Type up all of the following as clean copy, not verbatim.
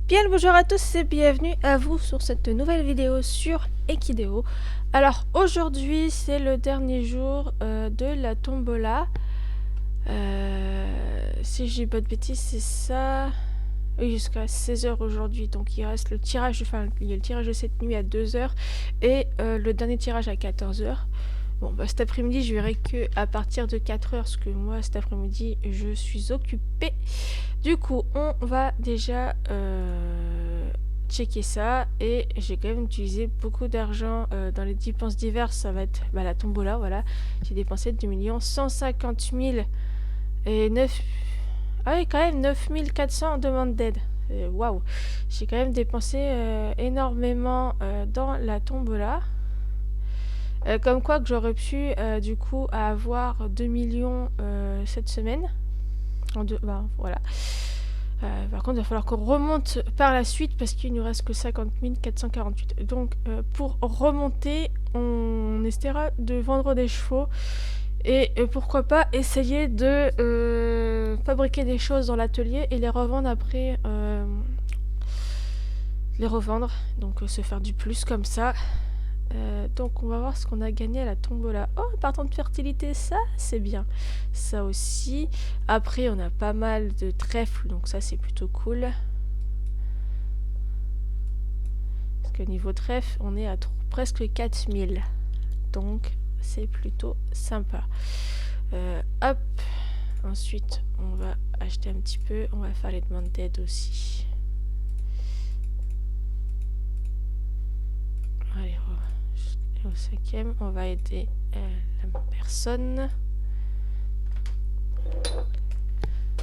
Bien le bonjour à tous et bienvenue à vous sur cette nouvelle vidéo sur Equideo. Alors aujourd'hui c'est le dernier jour de la tombola. Si je dis pas de bêtises c'est ça. Oui, jusqu'à 16 h aujourd'hui, donc il reste le tirage, enfin il y a le tirage de cette nuit à 2 h et le dernier tirage à 14 h. Bon bah cet après-midi je verrai que à partir de 4 h parce que moi cet après-midi je suis occupée. Du coup on va déjà checker ça et j'ai quand même utilisé beaucoup d'argent dans les dépenses diverses. Ça va être la tombola, voilà. J'ai dépensé 2 150 000 et 9... Ah oui, quand même 9400 en demande d'aide. Waouh, j'ai quand même dépensé énormément dans la tombola. Comme quoi que j'aurais pu du coup avoir 2 millions cette semaine. Voilà. Par contre, il va falloir qu'on remonte par la suite parce qu'il nous reste que 50 448. Donc, pour remonter, on essaiera de vendre des chevaux et pourquoi pas essayer de fabriquer des choses dans l'atelier et les revendre après. Les revendre, donc se faire du plus comme ça. Donc on va voir ce qu'on a gagné à la tombola. Oh, partant de fertilité, ça c'est bien. Ça aussi. Après on a pas mal de trèfles, donc ça c'est plutôt cool. Parce que niveau trèfle, on est à presque 4000. Donc c'est plutôt sympa. Hop. Ensuite on va acheter un petit peu. On va faire les demandes d'aide aussi. Allez, au 5e, on va aider la personne.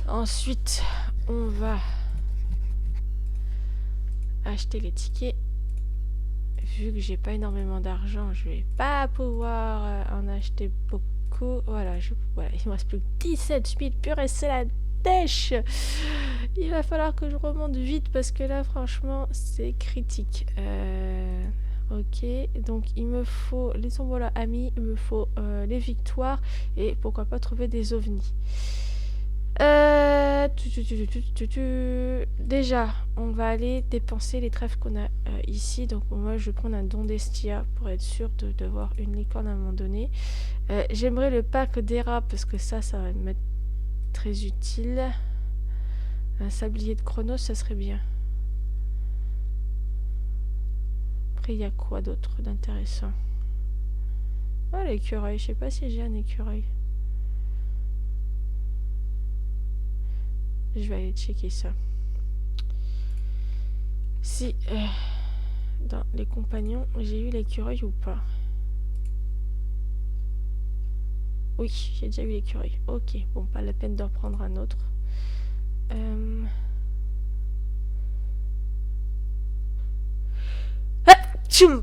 Ensuite, on va acheter les tickets. Vu que j'ai pas énormément d'argent, je vais pas pouvoir en acheter beaucoup. Voilà, il me reste plus que 17 000. Purée, c'est la dèche. Il va falloir que je remonte vite parce que là, franchement, c'est critique. Ok, donc il me faut les tombola amis, il me faut les victoires et pourquoi pas trouver des ovnis. Déjà, on va aller dépenser les trèfles qu'on a ici. Donc moi, je vais prendre un don d'Estia pour être sûr d'avoir une licorne à un moment donné. J'aimerais le pack d'Era parce que ça va m'être très utile. Un sablier de Chronos, ça serait bien. Après, il y a quoi d'autre d'intéressant? Ah, l'écureuil. Je sais pas si j'ai un écureuil. Je vais aller checker ça. Si dans les compagnons, j'ai eu l'écureuil ou pas? Oui, j'ai déjà eu l'écureuil. Ok, bon, pas la peine d'en prendre un autre.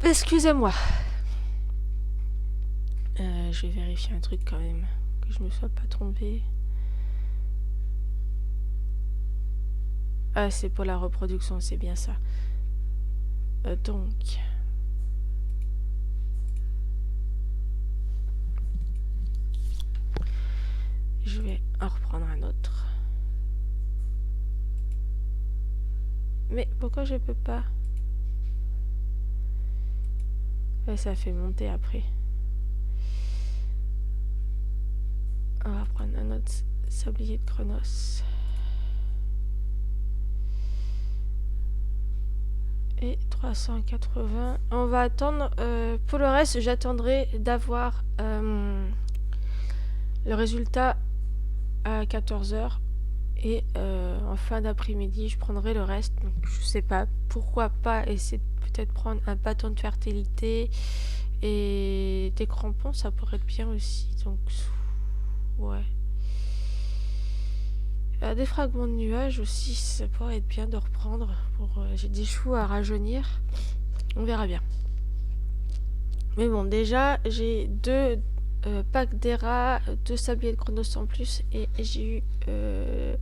Excusez-moi. Je vais vérifier un truc quand même. Que je me sois pas trompée. Ah, c'est pour la reproduction, c'est bien ça. Donc... je vais en reprendre un autre. Mais pourquoi je peux pas? Ça fait monter après. On va prendre un autre sablier de Chronos. Et 380. On va attendre. Pour le reste, j'attendrai d'avoir le résultat à 14 h. Et en fin d'après-midi, je prendrai le reste. Donc, je sais pas. Pourquoi pas essayer de peut-être prendre un bâton de fertilité et des crampons. Ça pourrait être bien aussi. Donc, ouais. Des fragments de nuages aussi, ça pourrait être bien de reprendre. J'ai des choux à rajeunir. On verra bien. Mais bon, déjà, j'ai 2 packs d'Era, 2 sabliers de Chronos en plus, et j'ai eu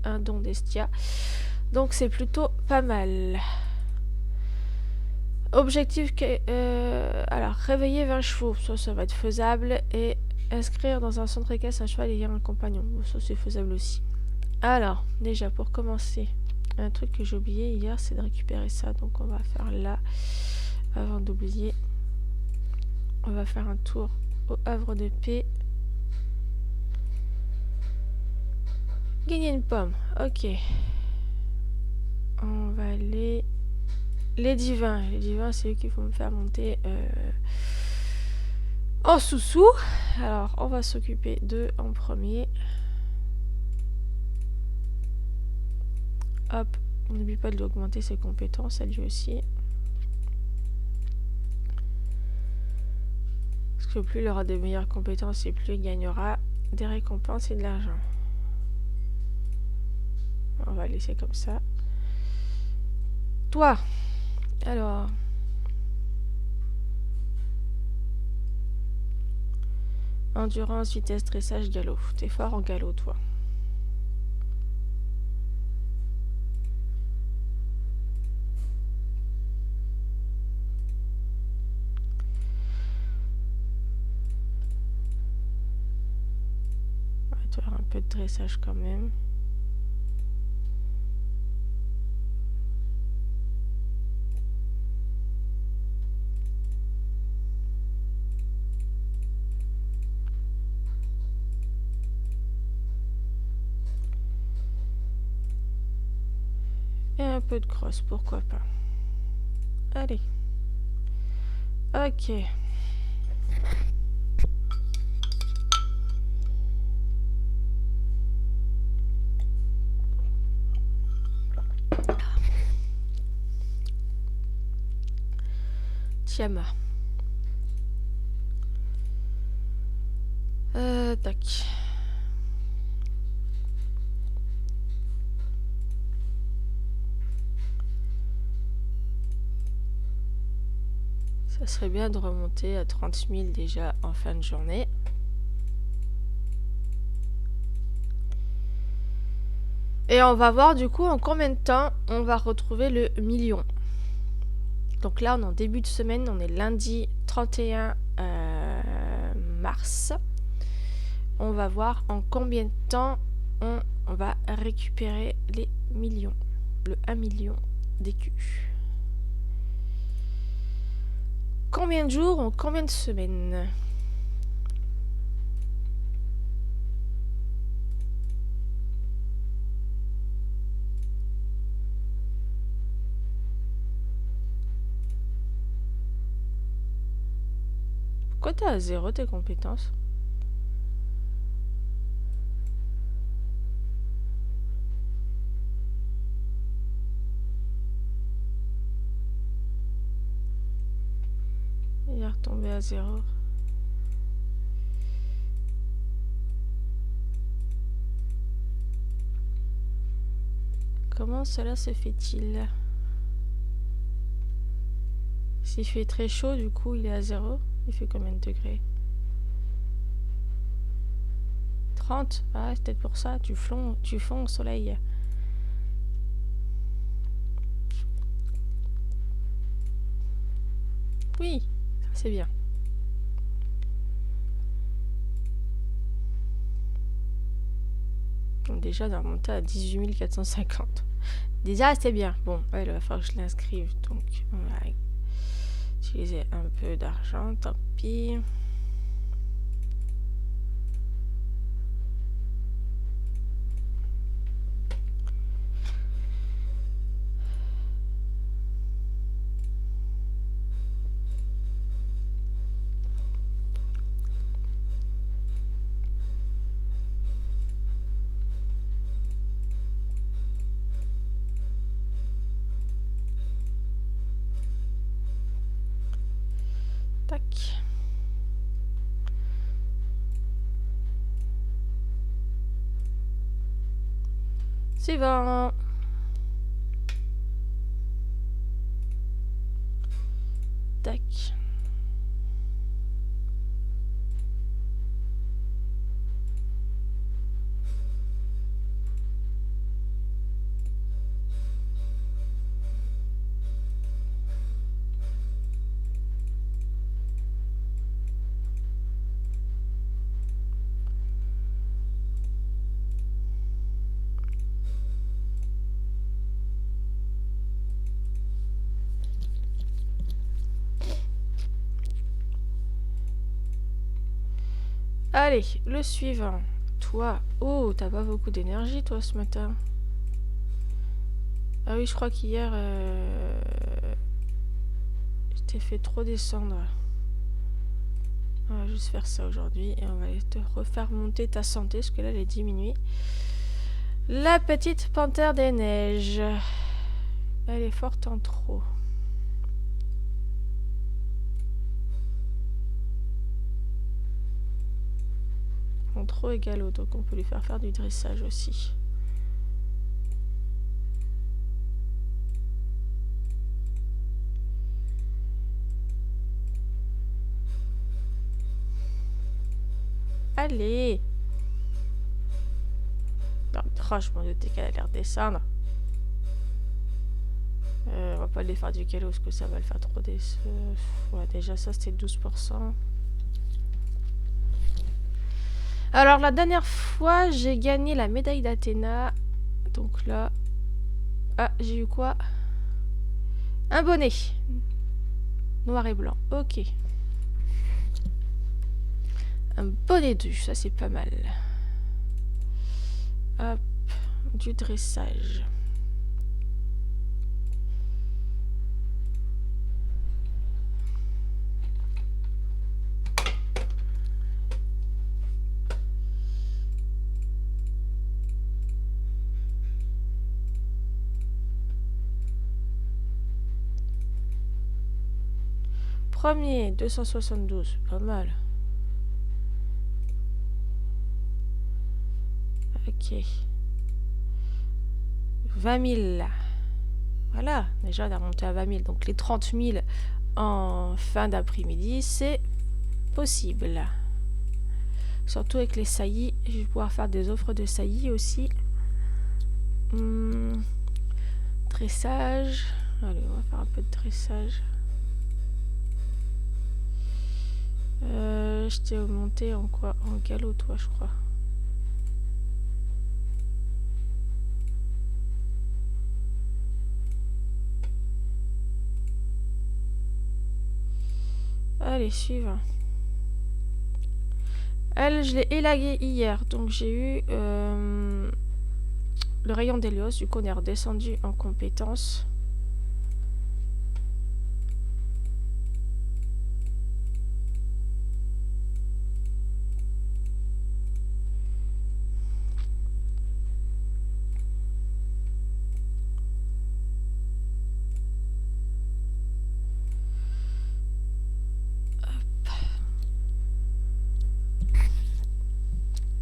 un don d'Estia. Donc c'est plutôt pas mal. Objectif alors, réveiller 20 chevaux, ça va être faisable. Et inscrire dans un centre équestre un cheval et un compagnon. Bon, ça c'est faisable aussi. Alors, déjà, pour commencer, Un truc que j'ai oublié hier, c'est de récupérer ça. Donc on va faire là. Avant d'oublier, on va faire un tour au havre de paix. Gagner une pomme. Ok. On va aller... Les divins. Les divins, c'est eux qui vont me faire monter en sous-sous. Alors, on va s'occuper d'eux en premier. Hop. On n'oublie pas de lui augmenter ses compétences, à lui aussi. Parce que plus il aura de meilleures compétences et plus il gagnera des récompenses et de l'argent. On va laisser comme ça. Toi, alors... Endurance, vitesse, dressage, galop. T'es fort en galop, toi. On va te faire un peu de dressage quand même. Et un peu de crosse, pourquoi pas. Allez. Ok. Tiama. Tac. Ça serait bien de remonter à 30 000 déjà en fin de journée. Et on va voir du coup en combien de temps on va retrouver le million. Donc là on est en début de semaine, on est lundi 31 mars. On va voir en combien de temps on va récupérer les millions. Le 1 million d'écus. Combien de jours en combien de semaines? Pourquoi t'es à 0 tes compétences? Il est retombé à 0. Comment cela se fait-il? S'il fait très chaud, du coup, il est à 0. Il fait combien de degrés? 30. Ah, c'est peut-être pour ça. Tu fonds au soleil. Oui, ça c'est bien. Donc déjà, on a remonté à 18 450. Déjà, c'est bien. Bon, ouais, il va falloir que je l'inscrive. Donc, on va utiliser un peu d'argent. Tant pis. Tac. Suivant. Tac. Allez, le suivant. Toi. Oh, t'as pas beaucoup d'énergie, toi, ce matin. Ah oui, je crois qu'hier, je t'ai fait trop descendre. On va juste faire ça aujourd'hui et on va te refaire monter ta santé, parce que là, elle est diminuée. La petite panthère des neiges. Elle est forte en trop. En trop égalo, donc on peut lui faire du dressage aussi. Allez! Non, oh, je m'en doutais qu'elle allait redescendre. On va pas lui faire du galop parce que ça va le faire trop des... ouais, déjà ça c'était 12%. Alors la dernière fois j'ai gagné la médaille d'Athéna. Donc là... Ah, j'ai eu quoi? Un bonnet. Noir et blanc. Ok. Un bonnet 2, ça c'est pas mal. Hop. Du dressage. Premier, 272, pas mal. Ok. 20 000. Voilà, déjà on a monté à 20 000. Donc les 30 000 en fin d'après-midi, c'est possible. Surtout avec les saillies. Je vais pouvoir faire des offres de saillies aussi. Dressage. Allez, on va faire un peu de dressage. Je t'ai monté en quoi? En galop, toi, je crois. Allez, suivant. Elle, je l'ai élaguée hier, donc j'ai eu le rayon d'Hélios. Du coup, on est redescendu en compétences.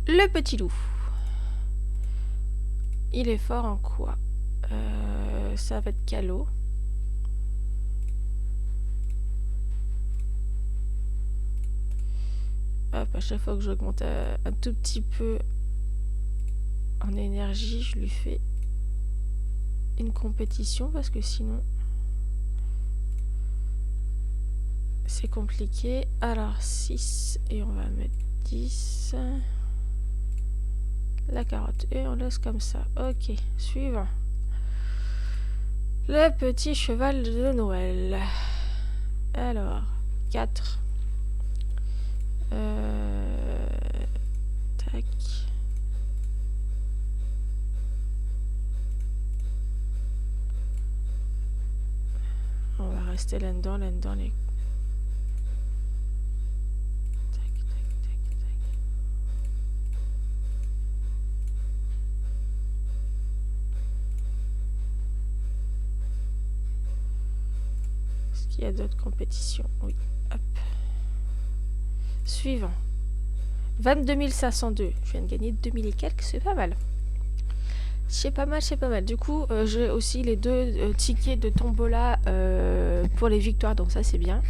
Le petit loup. Il est fort en quoi? Ça va être galop. Hop, à chaque fois que j'augmente un tout petit peu en énergie, je lui fais une compétition parce que sinon c'est compliqué. Alors 6 et on va mettre 10. La carotte et on laisse comme ça. Ok, suivant. Le petit cheval de Noël. Alors, 4. Tac. On va rester là-dedans, là-dedans. Les... Tac, tac, tac, tac. Est-ce qu'il y a d'autres compétitions? Oui. Hop. Suivant. 22 502. Je viens de gagner 2000 et quelques, c'est pas mal. C'est pas mal, c'est pas mal. Du coup, j'ai aussi les 2 tickets de tombola pour les victoires, donc ça c'est bien.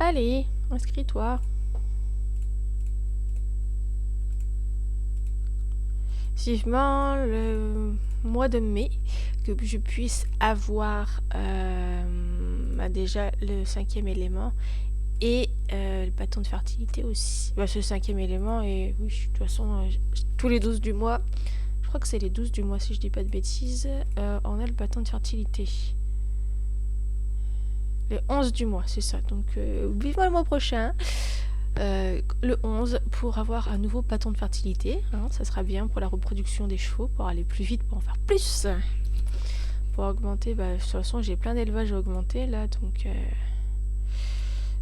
Allez, inscris-toi. Vivement le mois de mai, que je puisse avoir bah, déjà le 5e élément et le bâton de fertilité aussi. Bah, ce 5e élément et oui, de toute façon, tous les 12 du mois, je crois que c'est les 12 du mois si je dis pas de bêtises, on a le bâton de fertilité. Les 11 du mois, c'est ça. Donc vivement le mois prochain, le 11, pour avoir un nouveau bâton de fertilité. Hein, ça sera bien pour la reproduction des chevaux, pour aller plus vite, pour en faire plus. Pour augmenter, bah, de toute façon j'ai plein d'élevages à augmenter là, donc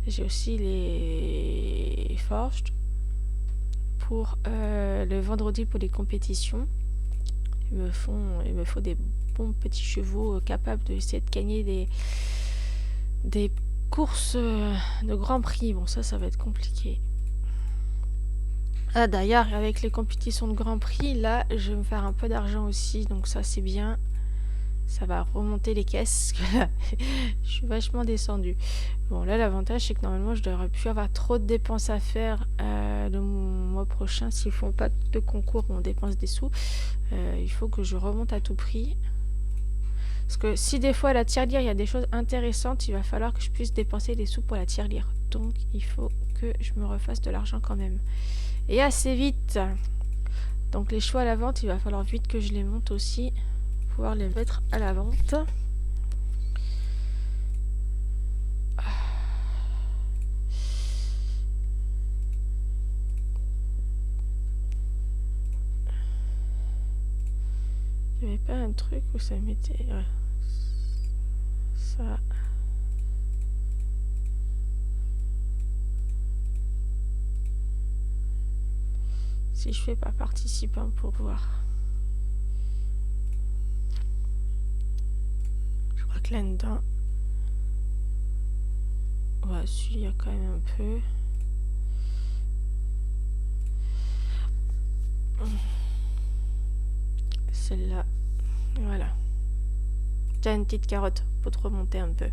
j'ai aussi les forged pour le vendredi pour les compétitions. Il me faut des bons petits chevaux capables d'essayer de gagner des courses de Grand Prix. Bon, ça va être compliqué. Ah, d'ailleurs, avec les compétitions de Grand Prix, là, je vais me faire un peu d'argent aussi, donc ça, c'est bien. Ça va remonter les caisses. Je suis vachement descendue. Bon, là, l'avantage, c'est que normalement, je devrais plus avoir trop de dépenses à faire le mois prochain. S'ils font pas de concours où on dépense des sous, il faut que je remonte à tout prix. Parce que si des fois, à la tirelire, il y a des choses intéressantes, il va falloir que je puisse dépenser des sous pour la tirelire. Donc, il faut que je me refasse de l'argent quand même. Et assez vite. Donc, les chevaux à la vente, il va falloir vite que je les monte aussi. Pouvoir les mettre à la vente. Il n'y avait pas un truc où ça mettait... Ouais. Ça... Si je fais pas participant pour voir. Je crois que là-dedans... Ouais, si, il y a quand même un peu... Celle-là. Voilà. T'as une petite carotte pour te remonter un peu.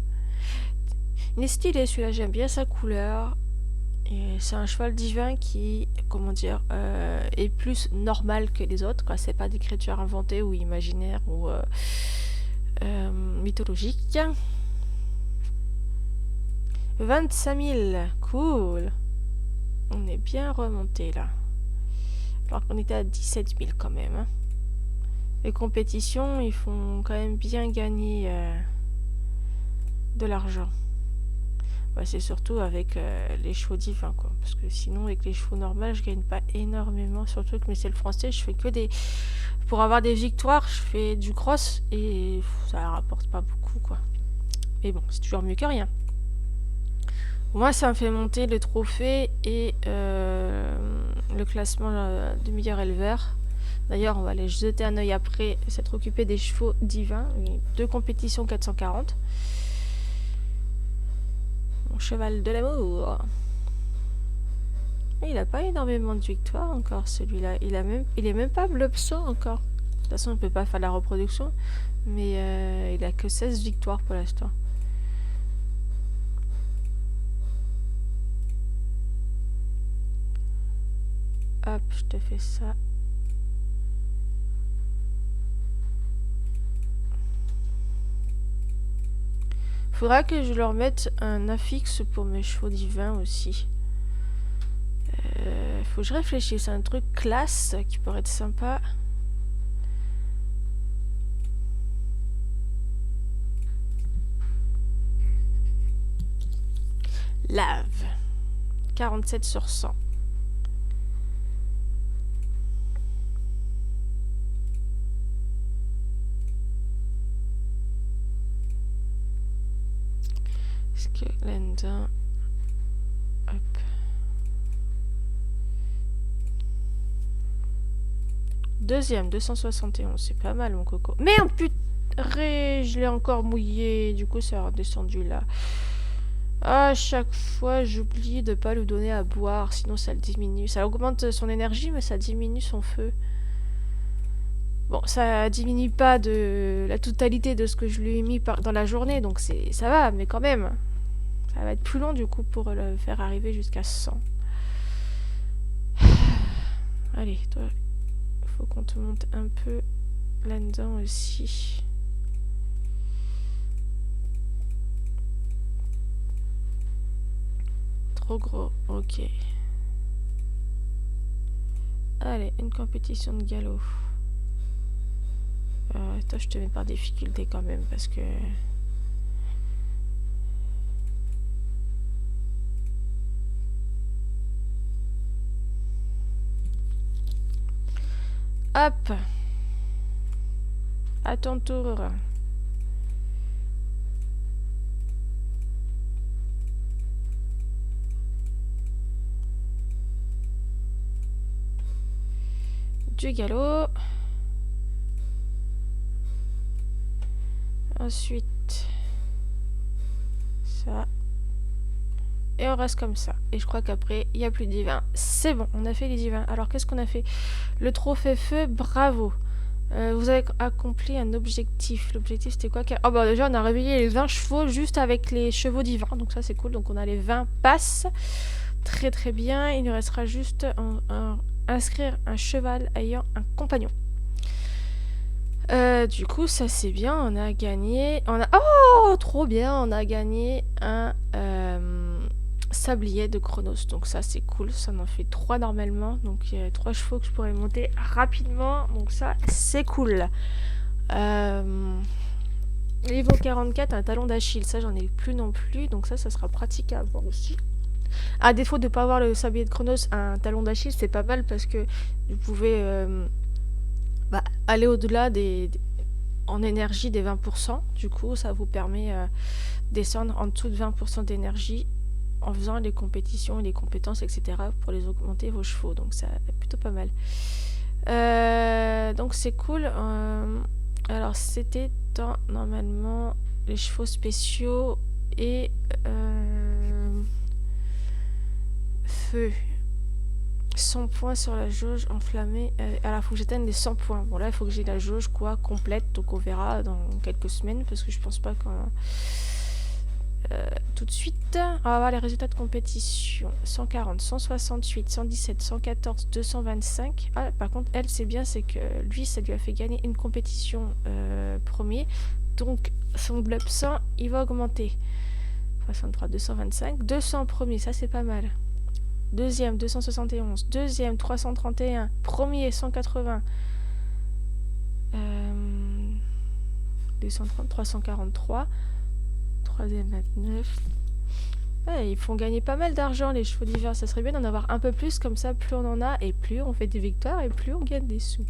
Il est stylé celui-là, j'aime bien sa couleur. Et c'est un cheval divin qui, comment dire, est plus normal que les autres. C'est pas des créatures inventées ou imaginaires ou mythologiques. 25 000, cool. On est bien remonté là. Alors qu'on était à 17 000 quand même. Hein. Les compétitions, ils font quand même bien gagner de l'argent. Bah, c'est surtout avec les chevaux divins, quoi. Parce que sinon, avec les chevaux normaux, je gagne pas énormément. Surtout que mais c'est le français, je fais que des... Pour avoir des victoires, je fais du cross et ça rapporte pas beaucoup, quoi. Mais bon, c'est toujours mieux que rien. Moi, ça me fait monter le trophée et le classement du meilleur éleveur. D'ailleurs, on va aller jeter un œil après, s'être occupé des chevaux divins. 2 compétitions 440. Mon cheval de l'amour. Il n'a pas énormément de victoires encore, celui-là. Il est même pas blobso encore. De toute façon, on ne peut pas faire la reproduction. Mais il a que 16 victoires pour l'instant. Hop, je te fais ça. Faudra que je leur mette un affixe pour mes chevaux divins aussi. Faut que je réfléchisse à un truc classe qui pourrait être sympa. Lave. 47 sur 100. Est-ce que là-dedans... Hop. Deuxième, 271. C'est pas mal, mon coco. Merde, putain, je l'ai encore mouillé. Du coup, ça a redescendu là. À chaque fois, j'oublie de pas lui donner à boire. Sinon, ça le diminue. Ça augmente son énergie, mais ça diminue son feu. Bon, ça diminue pas de la totalité de ce que je lui ai mis dans la journée. Donc, ça va, mais quand même. Ça va être plus long, du coup, pour le faire arriver jusqu'à 100. Allez, toi... Faut qu'on te monte un peu là-dedans aussi. trop gros. Ok. Allez, une compétition de galop. Toi, je te mets par difficulté quand même parce que... Hop. À ton tour. Du galop. Ensuite, ça. Et on reste comme ça. Et je crois qu'après, il n'y a plus de divin. C'est bon, on a fait les divins. Alors, qu'est-ce qu'on a fait? Le trophée feu, bravo. Vous avez accompli un objectif. L'objectif, c'était quoi? Oh, bah déjà, on a réveillé les 20 chevaux juste avec les chevaux divins. Donc ça, c'est cool. Donc on a les 20 passes. Très très bien. Il nous restera juste inscrire un cheval ayant un compagnon. Du coup, ça c'est bien. On a gagné... Oh, trop bien. On a gagné un sablier de Chronos. Donc ça c'est cool. Ça en fait 3 normalement. Donc il y a 3 chevaux que je pourrais monter rapidement. Donc ça c'est cool. Niveau 44, un talon d'Achille. Ça j'en ai plus non plus. Donc ça sera pratique à avoir aussi. À défaut de ne pas avoir le sablier de Chronos, un talon d'Achille c'est pas mal parce que vous pouvez aller au-delà en énergie des 20%. Du coup ça vous permet de descendre en dessous de 20% d'énergie en faisant les compétitions et les compétences, etc. pour les augmenter vos chevaux. Donc ça est plutôt pas mal. Donc c'est cool. Alors c'était dans normalement les chevaux spéciaux et feu. 100 points sur la jauge enflammée. Alors il faut que j'atteigne les 100 points. Bon là il faut que j'ai la jauge complète. Donc on verra dans quelques semaines parce que je pense pas qu'on... tout de suite, on va voir les résultats de compétition. 140, 168, 117, 114, 225. Ah, par contre, elle, c'est bien, c'est que lui, ça lui a fait gagner une compétition premier. Donc, son blob 100, il va augmenter. 63, 225. 200 premier, ça c'est pas mal. Deuxième, 271. Deuxième, 331. Premier, 180. 230, 343. Troisième 29. Ouais, ils font gagner pas mal d'argent les chevaux d'hiver. Ça serait bien d'en avoir un peu plus, comme ça plus on en a et plus on fait des victoires et plus on gagne des sous.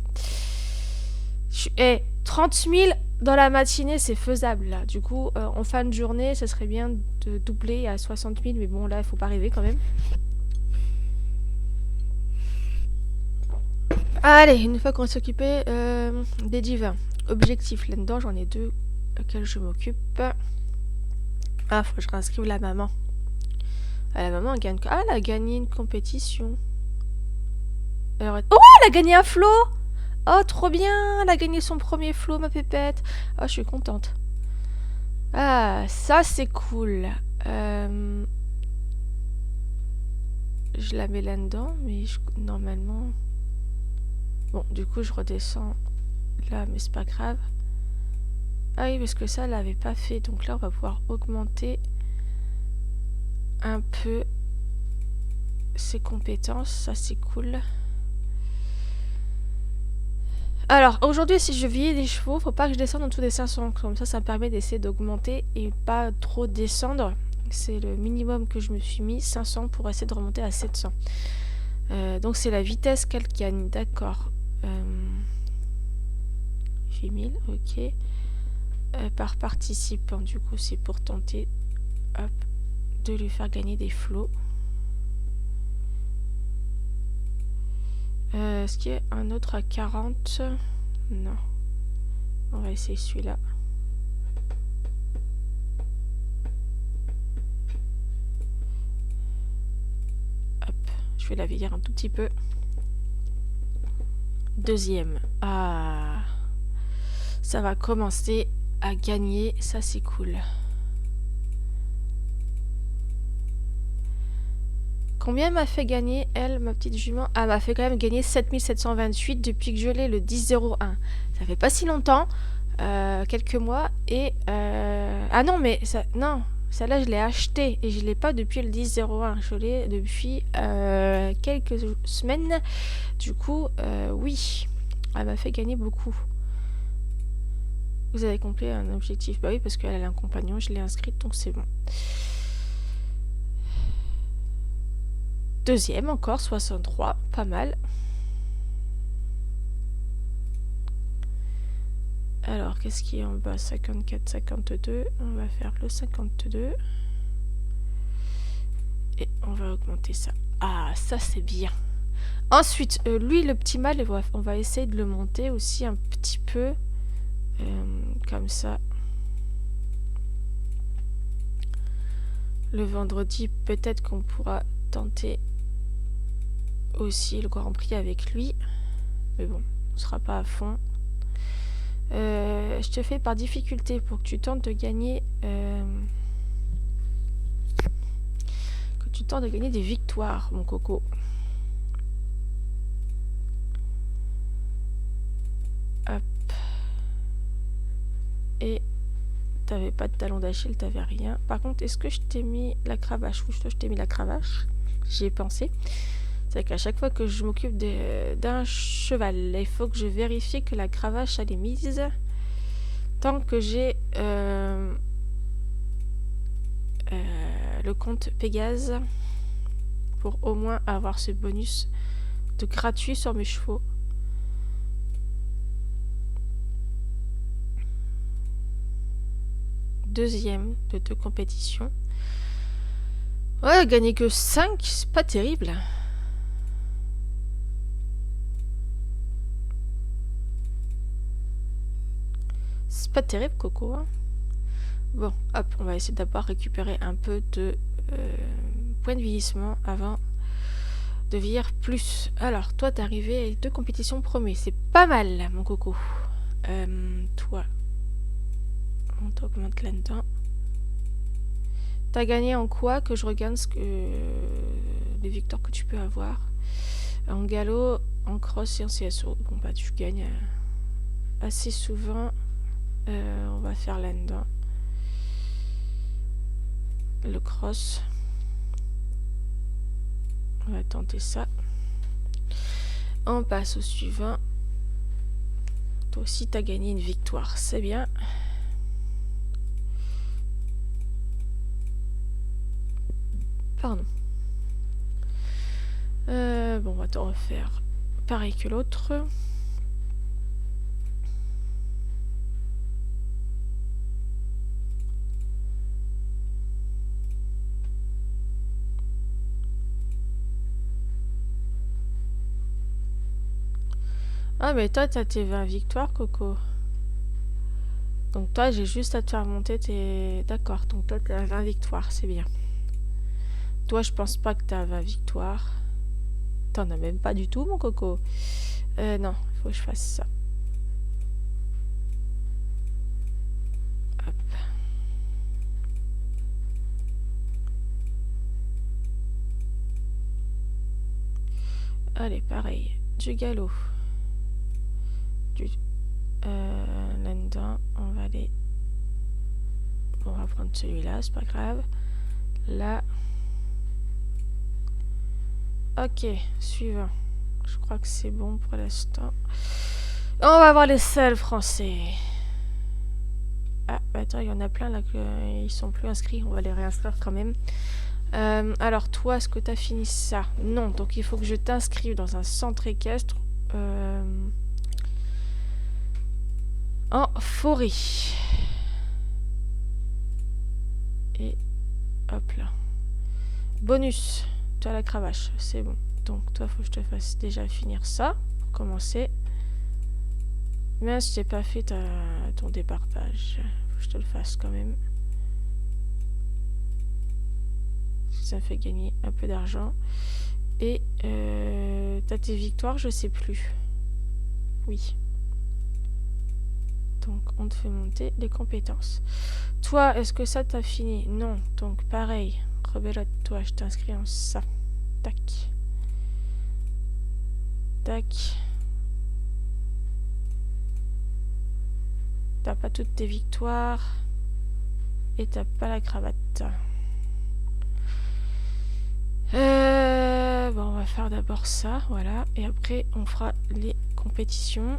30 000 dans la matinée, c'est faisable là. Du coup, en fin de journée, ça serait bien de doubler à 60 000, mais bon là, il faut pas rêver quand même. Allez, une fois qu'on s'est occupé des divins. Objectif là-dedans, j'en ai 2 auxquels je m'occupe. Ah, faut que je réinscrive la maman. Ah, la maman, elle gagne... Ah, elle a gagné une compétition. Alors... Oh, elle a gagné un flot! Oh, trop bien! Elle a gagné son premier flot, ma pépette. Oh, je suis contente. Ah, ça, c'est cool. Je la mets là-dedans, mais normalement... Bon, du coup, je redescends là, mais c'est pas grave. Ah oui, parce que ça, elle l'avait pas fait. Donc là, on va pouvoir augmenter un peu ses compétences. Ça, c'est cool. Alors, aujourd'hui, si je vieillis des chevaux, faut pas que je descende en dessous des 500. Comme ça me permet d'essayer d'augmenter et pas trop descendre. C'est le minimum que je me suis mis, 500, pour essayer de remonter à 700. Donc, c'est la vitesse qu'elle gagne. D'accord. J'ai 1000, ok. Par participant, du coup c'est pour tenter de lui faire gagner des flots. Est-ce qu'il y a un autre à 40? Non. On va essayer celui-là. Hop, je vais la vieillir un tout petit peu. Deuxième. Ah, ça va commencer à gagner, ça c'est cool. Combien m'a fait gagner, elle, ma petite jument? Ah, m'a fait quand même gagner 7728 depuis que je l'ai le 10-01. Ça fait pas si longtemps, quelques mois, et... Ah non, mais ça... Non, Celle-là, je l'ai achetée et je l'ai pas depuis le 10-01. Je l'ai depuis quelques semaines. Du coup, oui, elle m'a fait gagner beaucoup. Vous avez compris un objectif? Bah oui, parce qu'elle a un compagnon, je l'ai inscrite, donc c'est bon. Deuxième encore, 63, pas mal. Alors, qu'est-ce qui est en bas? 54, 52. On va faire le 52. Et on va augmenter ça. Ah, ça c'est bien. Ensuite, lui, le petit mâle, on va essayer de le monter aussi un petit peu. Comme ça. Le vendredi, peut-être qu'on pourra tenter aussi le Grand Prix avec lui. Mais bon, on ne sera pas à fond. Je te fais par difficulté pour que tu tentes de gagner... que tu tentes de gagner des victoires, mon coco. Hop. Et t'avais pas de talon d'Achille, t'avais rien. Par contre, est-ce que je t'ai mis la cravache? Oui, je t'ai mis la cravache. J'y ai pensé. C'est qu'à chaque fois que je m'occupe d'un cheval, il faut que je vérifie que la cravache elle est mise. Tant que j'ai le compte Pégase pour au moins avoir ce bonus de gratuit sur mes chevaux. Deuxième de 2 compétitions. Ouais, gagner que 5, c'est pas terrible. C'est pas terrible, Coco. Hein. Bon, hop, on va essayer d'abord récupérer un peu de points de vieillissement avant de vieillir plus. Alors, toi, t'es arrivé avec 2 compétitions premiers. C'est pas mal, mon Coco. Toi, on t'augmente là-dedans. T'as gagné en quoi? Que je regarde les victoires que tu peux avoir. En galop, en cross et en CSO. Bon, bah, tu gagnes assez souvent. On va faire là-dedans. Le cross. On va tenter ça. On passe au suivant. Toi aussi, t'as gagné une victoire. C'est bien. Pardon. Bon, on va te refaire pareil que l'autre. Ah, mais toi, t'as tes 20 victoires, Coco. Donc toi, j'ai juste à te faire monter tes... D'accord, donc toi, t'as 20 victoires, c'est bien. Toi, je pense pas que t'as 20 victoires. T'en as même pas du tout, mon Coco. Non, il faut que je fasse ça. Hop. Allez, pareil. Du galop. Là-dedans, on va aller... Bon, on va prendre celui-là, c'est pas grave. Là. Ok, suivant. Je crois que c'est bon pour l'instant. On va voir les seuls français. Ah, bah attends, il y en a plein là qui sont plus inscrits. On va les réinscrire quand même. Alors, toi, est-ce que tu as fini ça? Non, donc il faut que je t'inscrive dans un centre équestre en forêt. Et hop là. Bonus. Tu as la cravache, c'est bon. Donc, toi, faut que je te fasse déjà finir ça pour commencer. Mais je t'ai pas fait ton départage. Faut que je te le fasse quand même. Ça fait gagner un peu d'argent. Et t'as tes victoires, je sais plus. Oui. Donc, on te fait monter les compétences. Toi, est-ce que ça t'as fini? Non. Donc, pareil. Rebelote-toi, je t'inscris en ça. Tac. Tac. T'as pas toutes tes victoires. et t'as pas la cravate. Bon, on va faire d'abord ça, voilà. Et après, on fera les compétitions.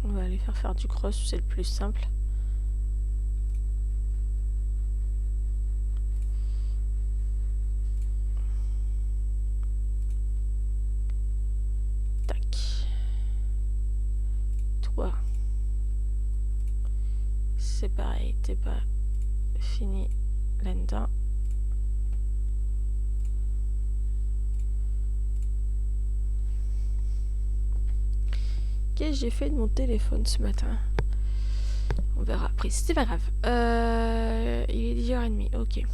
On va aller faire du cross, c'est le plus simple. Tac. Toi. C'est pareil, t'es pas fini là-dedans. Qu'est-ce que j'ai fait de mon téléphone ce matin? On verra après, c'est pas grave. Il est 10h30, ok.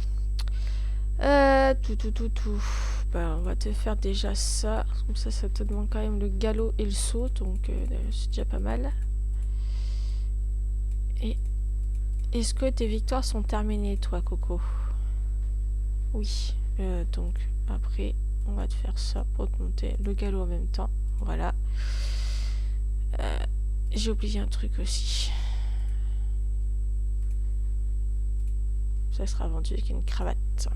Tout. Bah, on va te faire déjà ça. Comme ça te demande quand même le galop et le saut. Donc, c'est déjà pas mal. Et est-ce que tes victoires sont terminées, toi, Coco? Oui. Donc, après, on va te faire ça pour te monter le galop en même temps. Voilà. J'ai oublié un truc aussi. Ça sera vendu avec une cravate.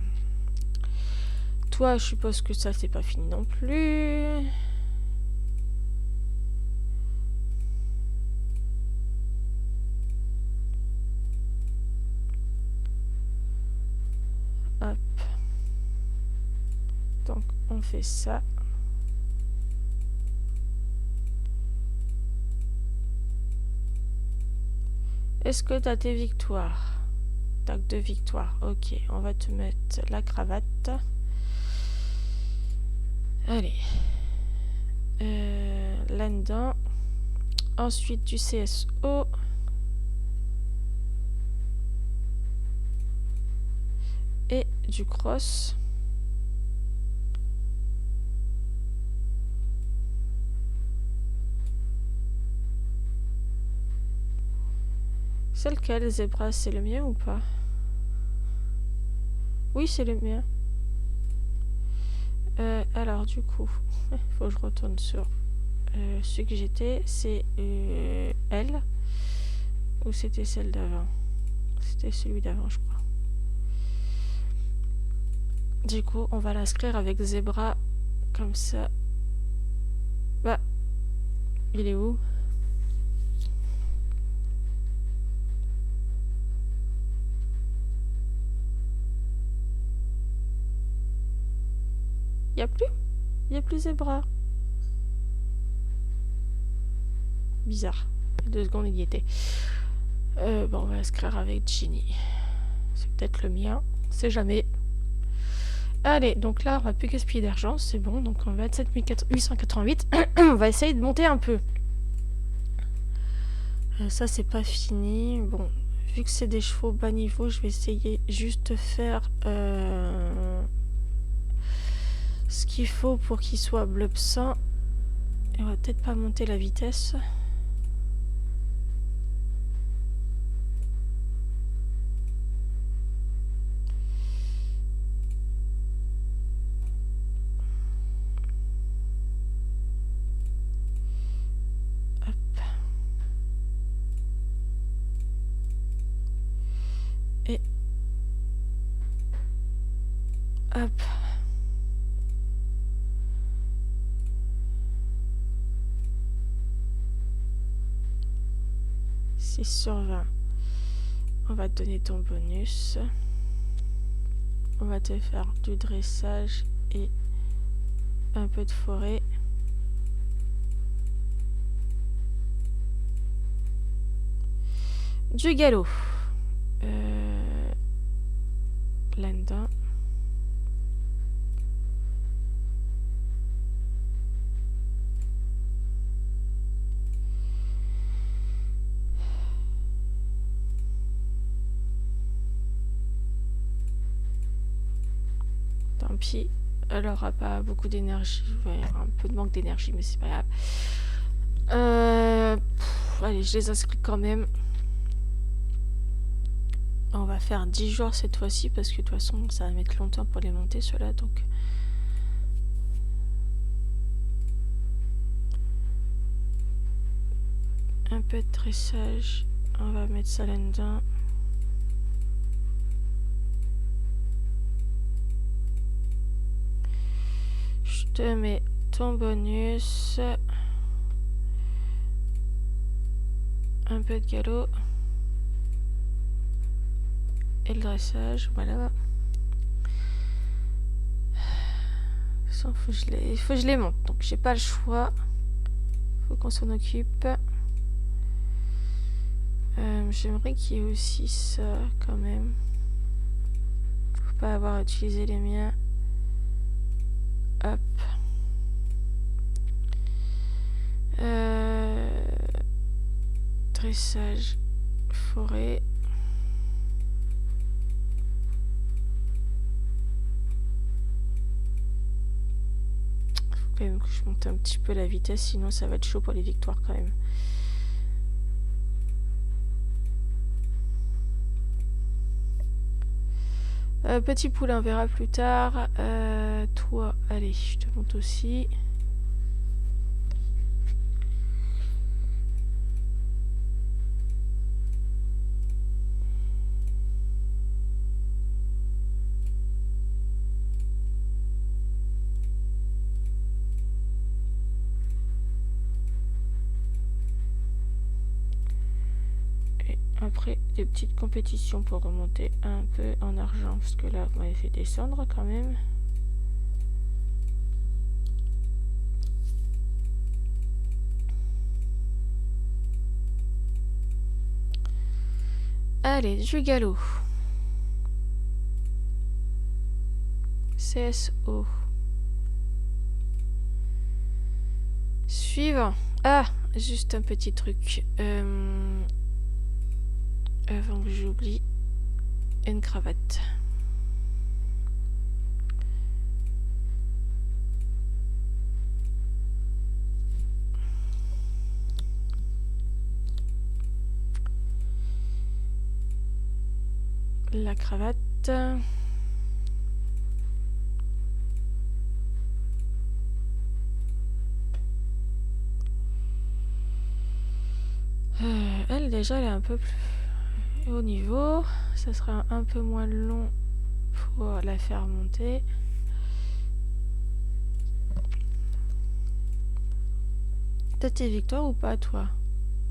Toi, je suppose que ça, c'est pas fini non plus. Hop. Donc, on fait ça. Est-ce que t'as tes victoires? T'as que 2 victoires. Ok, on va te mettre la cravate. Allez. Là-dedans. Ensuite, du CSO. Et du cross. C'est lequel, Zebra? C'est le mien ou pas? Oui, c'est le mien. Alors, du coup, faut que je retourne sur celui que j'étais. C'est elle. Ou c'était celle d'avant? C'était celui d'avant, je crois. Du coup, on va l'inscrire avec Zebra. Comme ça. Bah, il est où? Y a plus? Y a plus Zebra. Bizarre. 2 secondes, il y était. Bon, on va l'inscrire avec Ginny. C'est peut-être le mien. On sait jamais. Allez, donc là, on va plus gaspiller d'argent. C'est bon. Donc, on va être 7888. On va essayer de monter un peu. Ça, c'est pas fini. Bon, vu que c'est des chevaux bas niveau, je vais essayer juste de faire ce qu'il faut pour qu'il soit blobsant. Et on va peut-être pas monter la vitesse. Et hop. 6/20. On va te donner ton bonus. On va te faire du dressage et un peu de forêt. Du galop. Là-dedans. Tant pis, elle aura pas beaucoup d'énergie. Ouais, il y aura un peu de manque d'énergie, mais c'est pas grave. Allez, je les inscris quand même. On va faire 10 jours cette fois-ci parce que de toute façon, ça va mettre longtemps pour les monter, ceux-là. Donc, Un peu de dressage. On va mettre ça là-dedans. Je te mets ton bonus. Un peu de galop. Et le dressage, voilà. Faut que je les monte, donc j'ai pas le choix. Faut qu'on s'en occupe. J'aimerais qu'il y ait aussi ça quand même. Faut pas avoir utilisé les miens. Hop. Dressage, forêt. Faut quand même que je monte un petit peu la vitesse, sinon ça va être chaud pour les victoires quand même. Petit poulain, on verra plus tard. Toi, allez, je te monte aussi. Et après, des petites compétitions pour remonter un peu en argent, parce que là, vous m'avez fait descendre quand même. Allez, du galop. CSO. Suivant. Ah, juste un petit truc. Avant que j'oublie, une cravate. La cravate. Elle déjà elle est un peu plus haut niveau. Ça sera un peu moins long pour la faire monter. T'as tes victoires ou pas toi?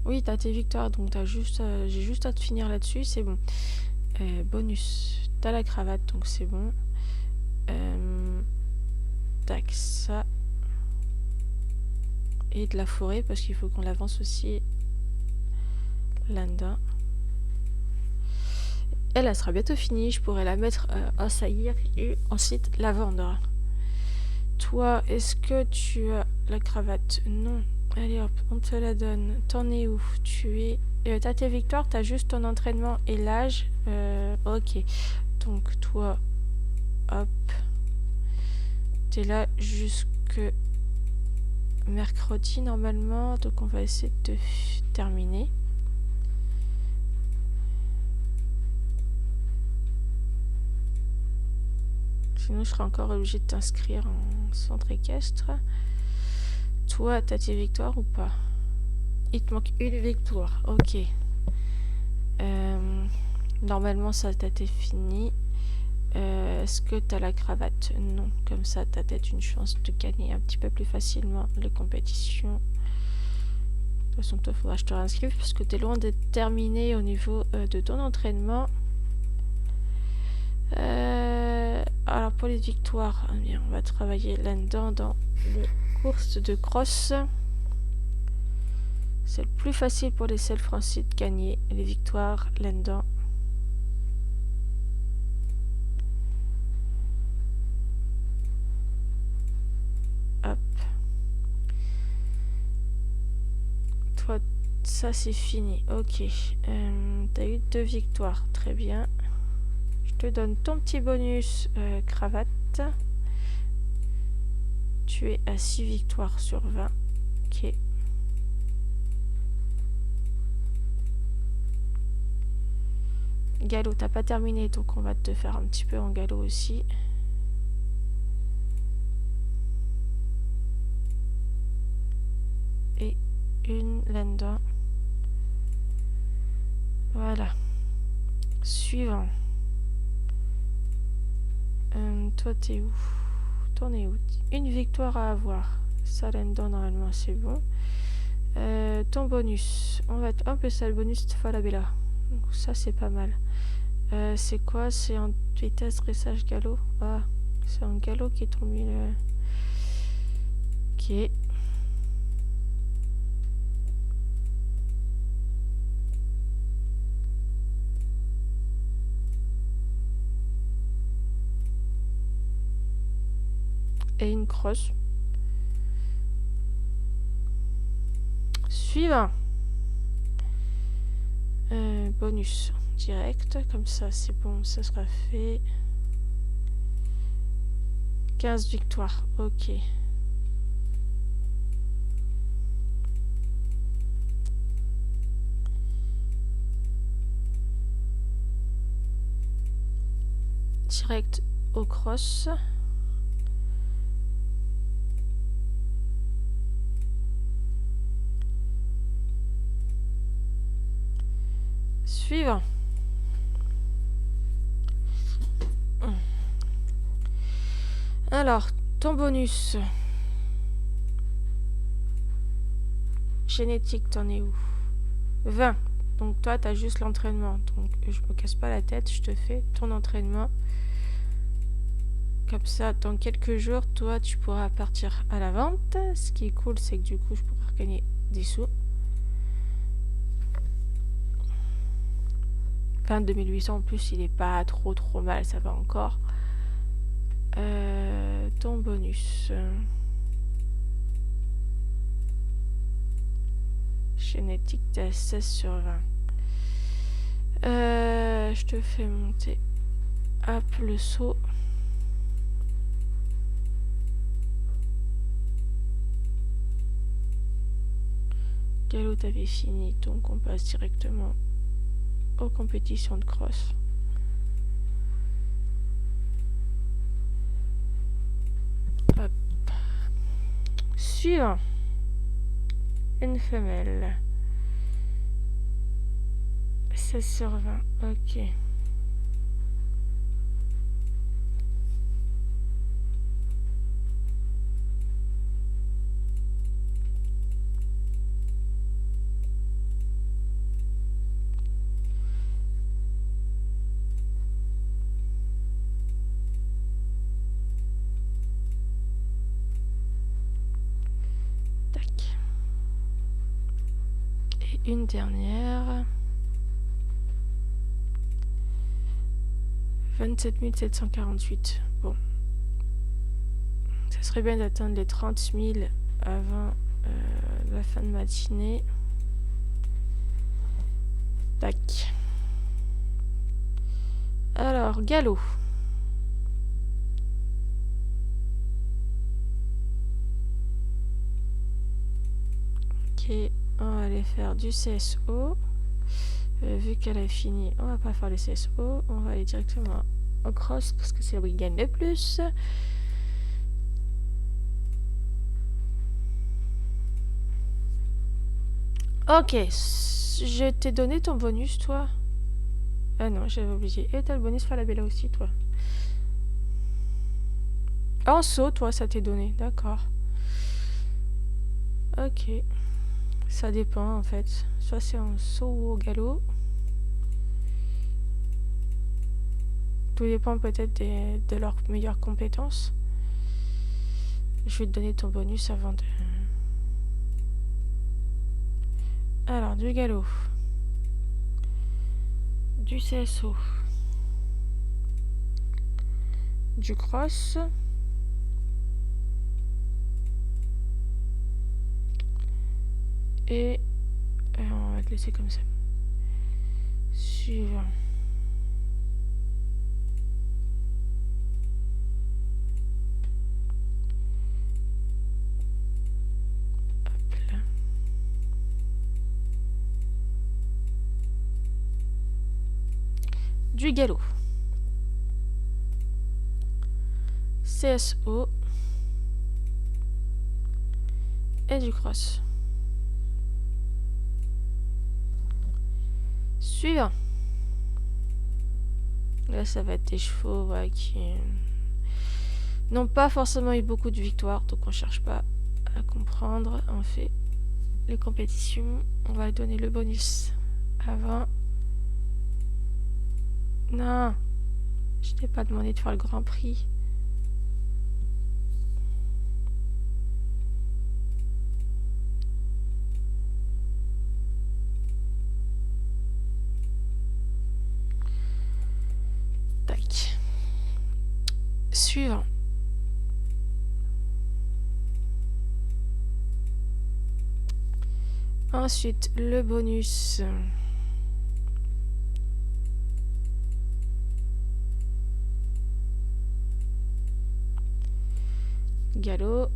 Oui, t'as tes victoires, donc j'ai juste à te finir là-dessus, c'est bon. Bonus, t'as la cravate, donc c'est bon. Tac, ça. Et de la forêt, parce qu'il faut qu'on l'avance aussi là-dedans. Elle sera bientôt finie, je pourrais la mettre à saillir et ensuite la vendre. Toi, est-ce que tu as la cravate? Non. Allez hop, on te la donne. T'en es où? Tu es... t'as tes victoires, t'as juste ton entraînement et l'âge. Ok. Donc toi, hop. T'es là jusque mercredi normalement. Donc on va essayer de terminer. Sinon je serai encore obligé de t'inscrire en centre équestre. Toi, t'as tes victoires ou pas? Il te manque une victoire. Ok. Normalement ça t'a été fini. Est-ce que t'as la cravate? Non. Comme ça t'as peut-être une chance de gagner un petit peu plus facilement les compétitions. De toute façon toi faudra que je te réinscrive parce que t'es loin d'être terminé au niveau de ton entraînement. Alors pour les victoires, eh bien, on va travailler là-dedans dans les courses de cross. C'est le plus facile pour les self-français de gagner les victoires là-dedans. Hop. Toi, ça c'est fini. Ok. T'as eu 2 victoires. Très bien. Je te donne ton petit bonus cravate. Tu es à 6 victoires sur 20. Ok. Galop, t'as pas terminé, donc on va te faire un petit peu en galop aussi. Et une là-dedans. Voilà. Suivant. Toi, t'es où? T'en es où? Une victoire à avoir. Salendor, normalement, c'est bon. Ton bonus. On va être un peu ça, le bonus de Falabella. Donc, ça, c'est pas mal. C'est quoi? C'est en vitesse, dressage, galop. Ah, c'est un galop qui est tombé. Ok. Et une crosse. Suivant. Bonus direct, comme ça c'est bon, ça sera fait. 15 victoires, ok. Direct au cross. Suivant. Alors, ton bonus. Génétique, t'en es où? 20. Donc toi, t'as juste l'entraînement. Donc je me casse pas la tête, je te fais ton entraînement. Comme ça, dans quelques jours, toi, tu pourras partir à la vente. Ce qui est cool, c'est que du coup, je pourrai gagner des sous. Enfin, 2800 en plus, il est pas trop mal, ça va encore. Ton bonus. Génétique, t'es à 16 sur 20. Je te fais monter. Hop, le saut. Galop, t'avais fini, donc on passe directement aux compétitions de cross. Hop. Suivant. Une femelle. 16 sur 20. Ok. Tac. Et une dernière. 27 748. Bon. Ça serait bien d'atteindre les 30 000 avant la fin de matinée. Tac. Alors, galop. Ok, on va aller faire du CSO. Vu qu'elle a fini, on va pas faire le CSO. On va aller directement au cross parce que c'est là où il gagne le plus. Ok, je t'ai donné ton bonus, toi. Ah non, j'avais oublié. Et t'as le bonus Falabella aussi, toi. En saut, toi, ça t'est donné. D'accord. Ok. Ça dépend, en fait. Soit c'est en saut ou au galop. Tout dépend peut-être de leurs meilleures compétences. Je vais te donner ton bonus avant de... Alors, du galop. Du CSO. Du cross. Et on va te laisser comme ça. Suivant. Hop là. Du galop. CSO. Et du cross. Suivant. Là, ça va être des chevaux qui n'ont pas forcément eu beaucoup de victoires, donc on cherche pas à comprendre. On fait les compétitions. On va donner le bonus avant. Non, je t'ai pas demandé de faire le Grand Prix. Tac. Suivant. Ensuite, le bonus. Galop.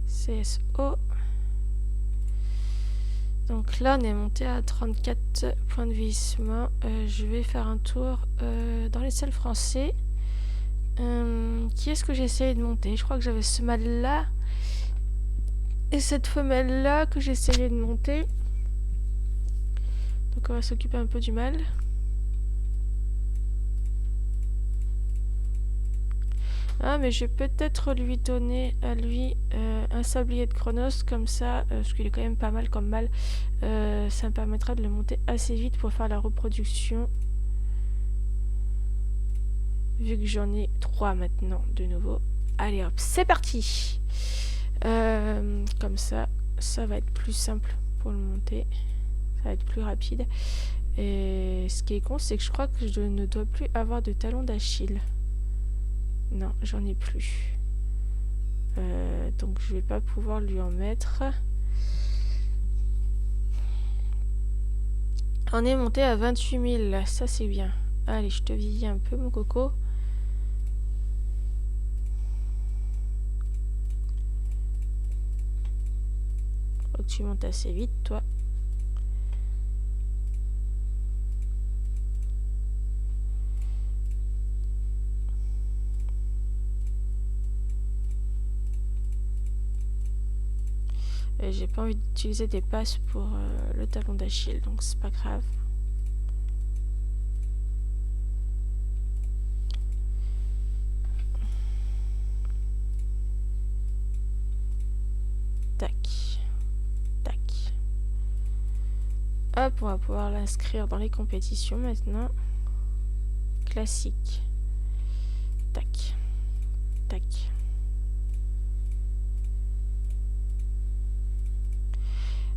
CSO. Donc là, on est monté à 34 points de vieillissement. Je vais faire un tour dans les salles français. Qui est-ce que j'ai essayé de monter? Je crois que j'avais ce mâle-là. Et cette femelle-là que j'ai essayé de monter. Donc on va s'occuper un peu du mâle. Ah, mais je vais peut-être lui donner à lui un sablier de Chronos, comme ça, parce qu'il est quand même pas mal comme mâle. Ça me permettra de le monter assez vite pour faire la reproduction. Vu que j'en ai 3 maintenant, de nouveau. Allez hop, c'est parti. Comme ça, ça va être plus simple pour le monter. Ça va être plus rapide. Et ce qui est con, c'est que je crois que je ne dois plus avoir de talon d'Achille. Non, j'en ai plus. Donc je vais pas pouvoir lui en mettre. On est monté à 28 000. Ça, c'est bien. Allez, je te vieillis un peu, mon coco. Faut que tu montes assez vite, toi. J'ai pas envie d'utiliser des passes pour le talon d'Achille, donc c'est pas grave. Tac. Tac. Hop, on va pouvoir l'inscrire dans les compétitions maintenant. Classique. Tac. Tac.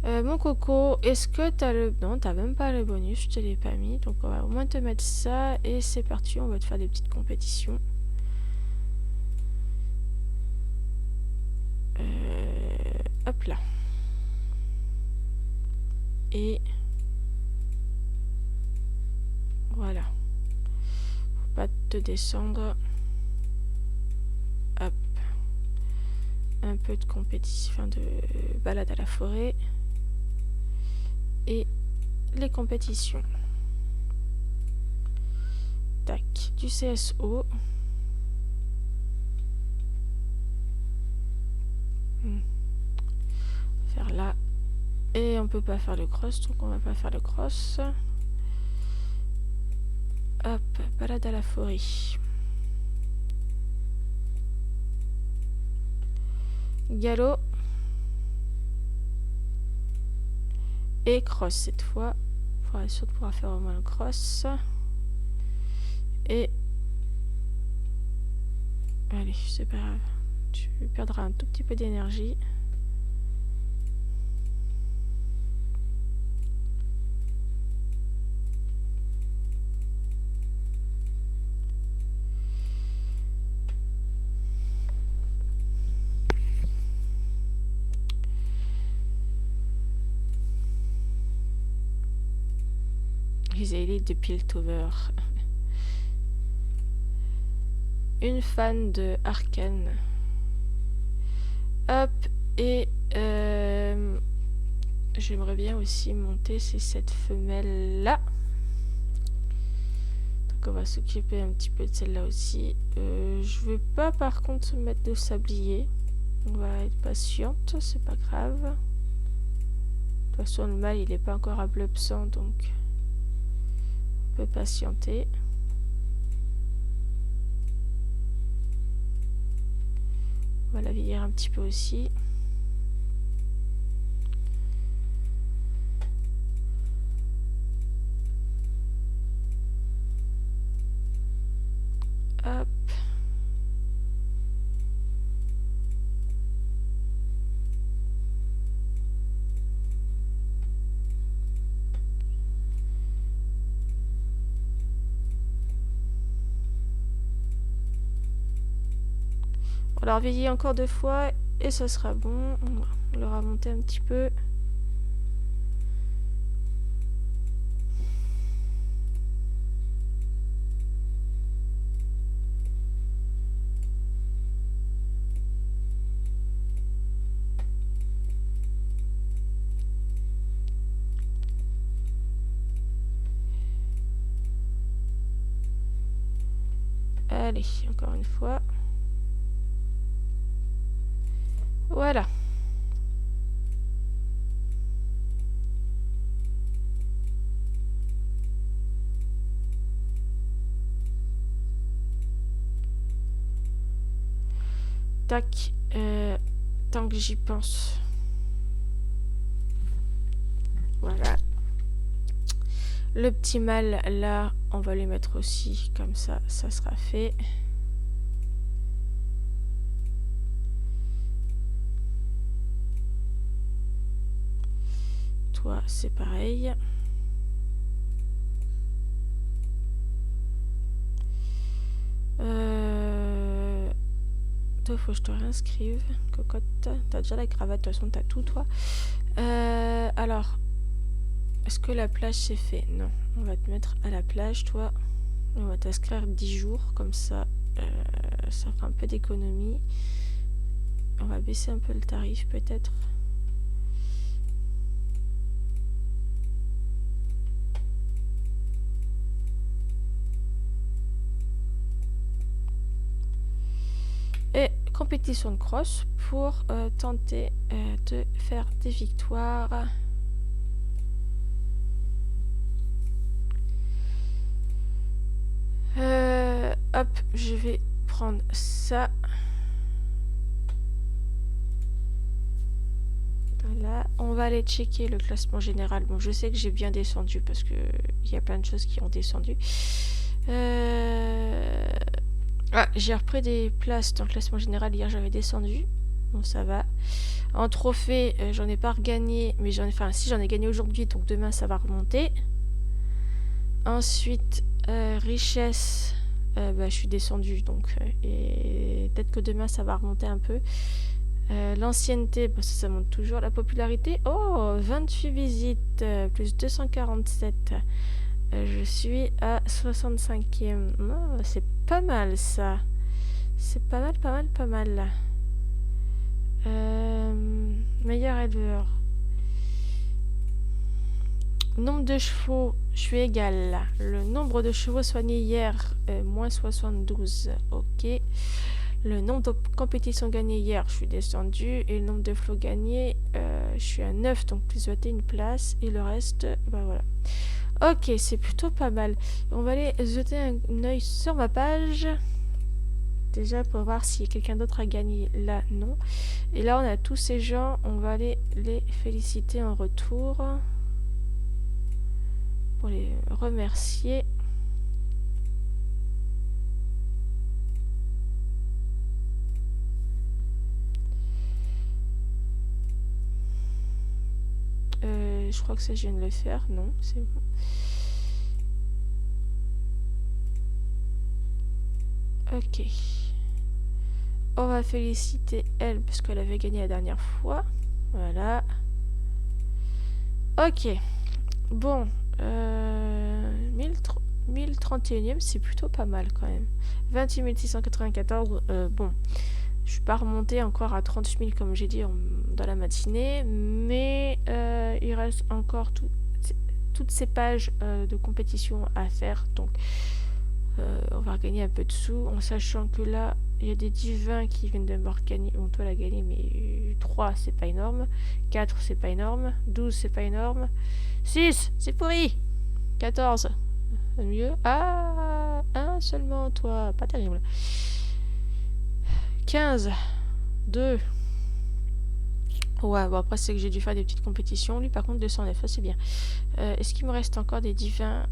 Mon coco, est-ce que t'as le... Non, t'as même pas le bonus, je te l'ai pas mis. Donc on va au moins te mettre ça. Et c'est parti, on va te faire des petites compétitions. Hop là. Et... voilà. Faut pas te descendre. Hop. Un peu de compétition, enfin de balade à la forêt. Et les compétitions. Tac, du CSO. Faire là. Et on peut pas faire le cross, donc on va pas faire le cross. Hop, balade à la forêt. Galop. Et cross cette fois. Il faudra être sûr de pouvoir faire au moins le cross. Et... allez, c'est pas grave. Tu perdras un tout petit peu d'énergie. Les élites de Piltover. Une fan de Arcane. Hop, et j'aimerais bien aussi monter, c'est cette femelle là. Donc on va s'occuper un petit peu de celle-là aussi. Je veux pas par contre mettre de sablier. On va être patiente, c'est pas grave. De toute façon, le mâle, il n'est pas encore à bleu absent, donc on peut patienter. On va la vieillir un petit peu aussi. Hop. On va la reveiller encore 2 fois et ça sera bon. On va le remonter un petit peu. Allez, encore une fois. Voilà. Tac. Tant que j'y pense. Voilà. Le petit mâle, là, on va lui mettre aussi. Comme ça, ça sera fait. Toi, c'est pareil. Toi, faut que je te réinscrive. Cocotte, t'as déjà la cravate, de toute façon, t'as tout, toi. Alors, est-ce que la plage c'est fait? Non. On va te mettre à la plage, toi. On va t'inscrire 10 jours, comme ça, ça fera un peu d'économie. On va baisser un peu le tarif, peut-être. Et compétition de cross pour tenter de faire des victoires. Hop, je vais prendre ça. Voilà, on va aller checker le classement général. Bon, je sais que j'ai bien descendu parce que il y a plein de choses qui ont descendu. Ah, j'ai repris des places dans le classement général. Hier, j'avais descendu. Bon, ça va. En trophée, j'en ai pas regagné, mais enfin, si j'en ai gagné aujourd'hui, donc demain, ça va remonter. Ensuite, richesse, je suis descendue, donc et peut-être que demain, ça va remonter un peu. L'ancienneté, ça monte toujours. La popularité, oh, 28 visites, plus 247. Je suis à 65e. Oh, c'est pas mal ça. C'est pas mal, pas mal, pas mal. Meilleur éleveur. Nombre de chevaux, je suis égal. Le nombre de chevaux soignés hier, moins 72. Ok. Le nombre de compétitions gagnées hier, je suis descendu. Et le nombre de flots gagnés, je suis à 9, donc plus 21 place. Et le reste, bah voilà. Ok, c'est plutôt pas mal. On va aller jeter un œil sur ma page. Déjà pour voir si quelqu'un d'autre a gagné. Là, non. Et là, on a tous ces gens. On va aller les féliciter en retour. Pour les remercier. Je crois que ça, je viens de le faire. Non, c'est bon. Ok. On va féliciter elle parce qu'elle avait gagné la dernière fois. Voilà. Ok. Bon. 1031e, c'est plutôt pas mal quand même. 28 694. Bon. Je suis pas remontée encore à 30 000 comme j'ai dit dans la matinée. Mais il reste encore toutes ces pages de compétition à faire. Donc on va gagner un peu de sous en sachant que là Il y a des divins qui viennent de m'avoir gagné. Bon, toi, la gagné, mais 3, c'est pas énorme. 4, c'est pas énorme. 12, c'est pas énorme. 6, c'est pourri. 14, mieux. Ah, 1 seulement, toi. Pas terrible. 15, 2. Ouais, bon, après, c'est que j'ai dû faire des petites compétitions. Lui, par contre, 209, ça, c'est bien. Est-ce qu'il me reste encore des divins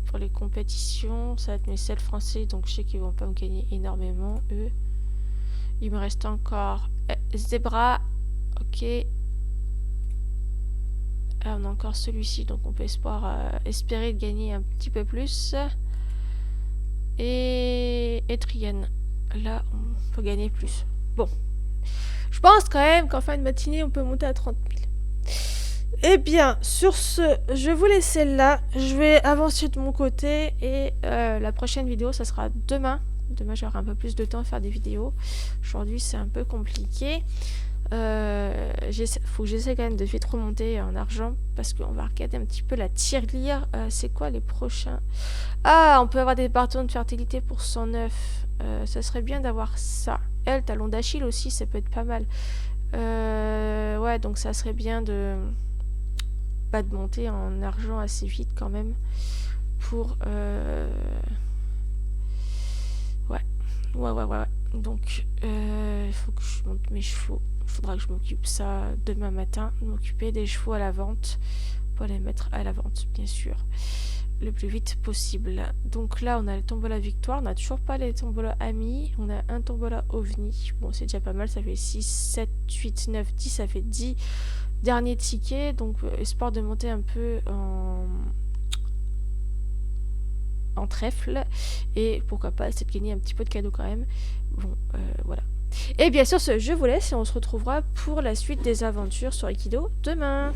pour les compétitions? Ça va être mes 7 français, donc je sais qu'ils vont pas me gagner énormément, eux. Il me reste encore Zebra. Ok. Ah, on a encore celui-ci, donc on peut espérer de gagner un petit peu plus. Et Trienne. Là, on peut gagner plus. Bon. Je pense quand même qu'en fin de matinée, on peut monter à 30 000. Eh bien, sur ce, je vais vous laisser là. Je vais avancer de mon côté. Et la prochaine vidéo, ça sera demain. Demain, j'aurai un peu plus de temps à faire des vidéos. Aujourd'hui, c'est un peu compliqué. Faut que j'essaie quand même de vite remonter en argent. Parce qu'on va regarder un petit peu la tirelire. C'est quoi les prochains? Ah, on peut avoir des bâtons de fertilité pour 109. Ça serait bien d'avoir ça. Elle, talon d'Achille aussi, ça peut être pas mal. Ouais, donc ça serait bien de monter en argent assez vite quand même. Pour... Ouais. Donc, il faut que je monte mes chevaux. Il faudra que je m'occupe ça demain matin. M'occuper des chevaux à la vente. Pour les mettre à la vente, bien sûr. Le plus vite possible. Donc là, on a le tombola victoire. On n'a toujours pas les tombola amis. On a un tombola ovni. Bon, c'est déjà pas mal. Ça fait 6, 7, 8, 9, 10. Ça fait 10 derniers tickets. Donc, espoir de monter un peu en trèfle. Et pourquoi pas, c'est de gagner un petit peu de cadeaux quand même. Bon, voilà. Et bien sûr, je vous laisse et on se retrouvera pour la suite des aventures sur Aikido demain.